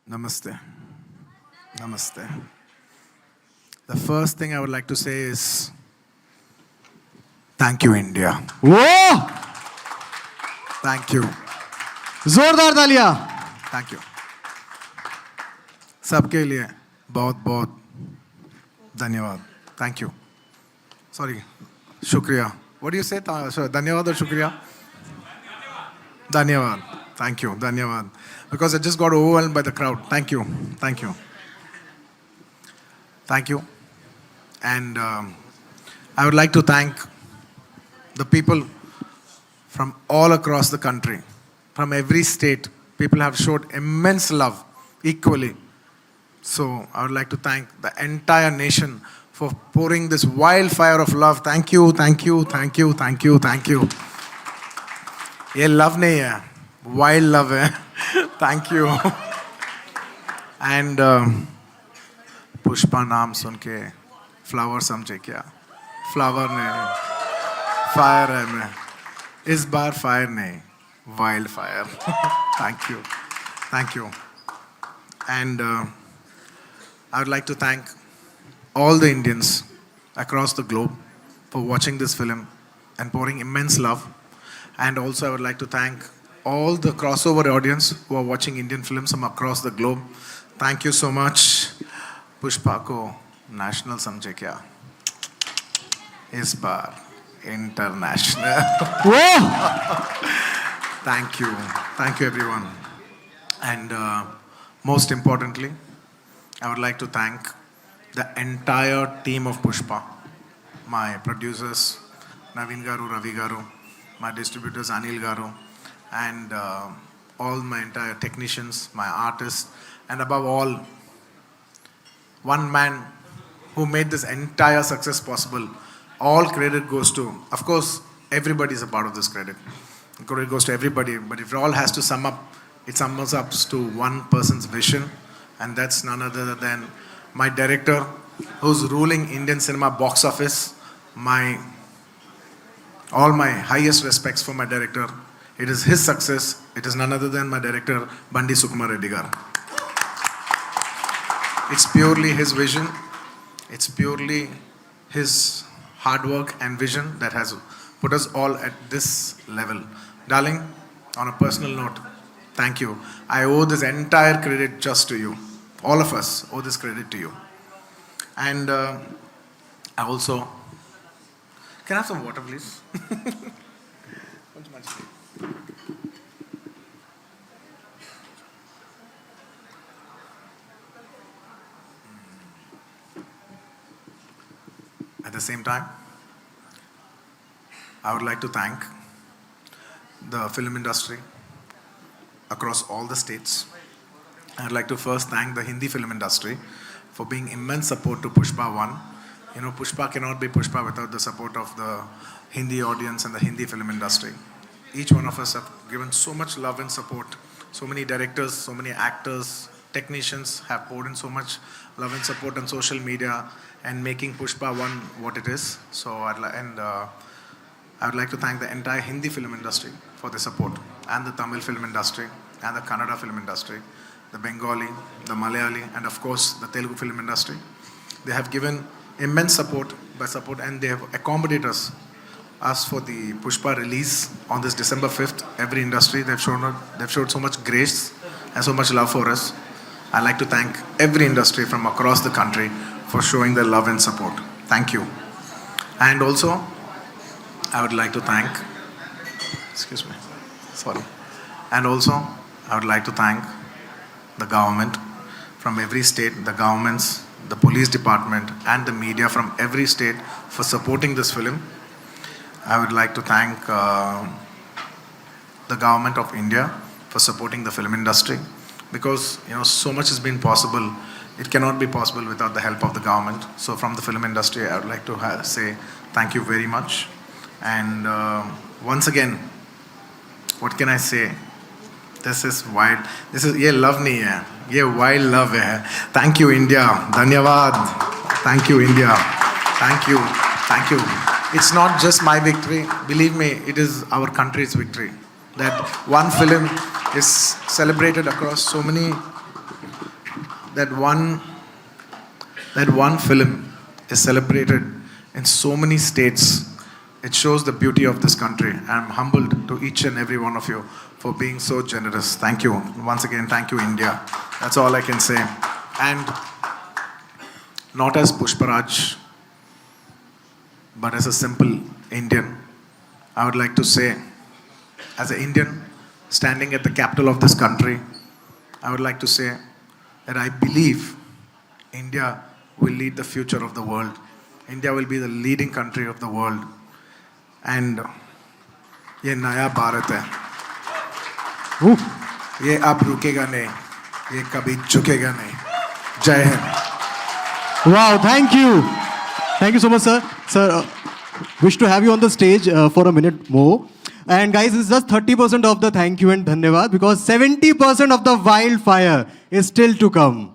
Namaste. Namaste. The first thing I would like to say is thank you, India. वो Thank you. जोरदार तालियां. Thank you. सबके लिए बहुत बहुत धन्यवाद. Thank you. Sorry. शुक्रिया. What do you say? धन्यवाद or शुक्रिया? धन्यवाद. Thank you. धन्यवाद. Because I just got overwhelmed by the crowd. Thank you. Thank you. Thank you. And I would like to thank the people from all across the country, from every state. People have showed immense love equally. So I would like to thank the entire nation for pouring this wildfire of love. Thank you, thank you, thank you, thank you, thank you. ये love नहीं है, wild love है. Thank you. And Pushpa नाम सुन के flower समझे क्या? Flower नहीं, fire है मैं. इस बार फायर नहीं, wild fire. Thank you. Thank you. And I would like to thank all the Indians across the globe for watching this film and pouring immense love. And also I would like to thank all the crossover audience who are watching Indian films from across the globe. Thank you so much. Pushpa को national समझे क्या? इस बार international. वो Thank you everyone. And most importantly, I would like to thank the entire team of Pushpa, my producers, Naveen Garu, Ravi Garu, my distributors, Anil Garu, and all my entire technicians, my artists, and above all, one man who made this entire success possible. All credit goes to, of course, everybody is a part of this credit. Credit goes to everybody, but if it all has to sum up, it sums up to one person's vision, and that's none other than my director, who's ruling Indian cinema box office. All my highest respects for my director. It is his success. It is none other than my director, Bandi Sukumar Reddy garu. It's purely his vision. It's purely his hard work and vision that has put us all at this level. Darling, on a personal note, thank you. I owe this entire credit just to you. All of us owe this credit to you. And I also, can I have some water, please? At the same time, I would like to thank the film industry across all the states. I'd like to first thank the Hindi film industry for being immense support to Pushpa 1. You know, Pushpa cannot be Pushpa without the support of the Hindi audience and the Hindi film industry. Each one of us have given so much love and support. So many directors, so many actors, technicians have poured in so much love and support on social media and making Pushpa 1 what it is. So I would like to thank the entire Hindi film industry for the support, and the Tamil film industry, and the Kannada film industry, the Bengali, the Malayali, and of course the Telugu film industry. They have given immense support, and they have accommodated us for the Pushpa release on this December 5th. Every industry, they've showed so much grace and so much love for us. I'd like to thank every industry from across the country for showing their love and support. Thank you. And also, I would like to thank, and also, I would like to thank the government from every state, the governments, the police department, and the media from every state for supporting this film. I would like to thank the government of India for supporting the film industry, because so much has been possible. It cannot be possible without the help of the government. So from the film industry, I would like to say thank you very much. And once again, what can I say? This is wild. ये love नहीं है, ये wild love है. Thank you, India. Dhanyavad. Thank you, India. Thank you. Thank you. It's not just my victory. Believe me, it is our country's victory. That one film is celebrated across so many that one film is celebrated in so many states. It shows the beauty of this country. I'm humbled to each and every one of you for being so generous. Thank you. Once again, thank you, India. That's all I can say. And not as Pushparaj, but as a simple Indian, I would like to say, as an Indian standing at the capital of this country, I would like to say that I believe India will lead the future of the world. India will be the leading country of the world. And ये नया भारत है, ये अब रुकेगा नहीं, ये कभी झुकेगा नहीं. जय Hind. Wow, thank you. Thank you so much, sir. Sir, wish to have you on the stage for a minute more. And guys, it's just 30% of the thank you and dhanyavad because 70% of the wildfire is still to come.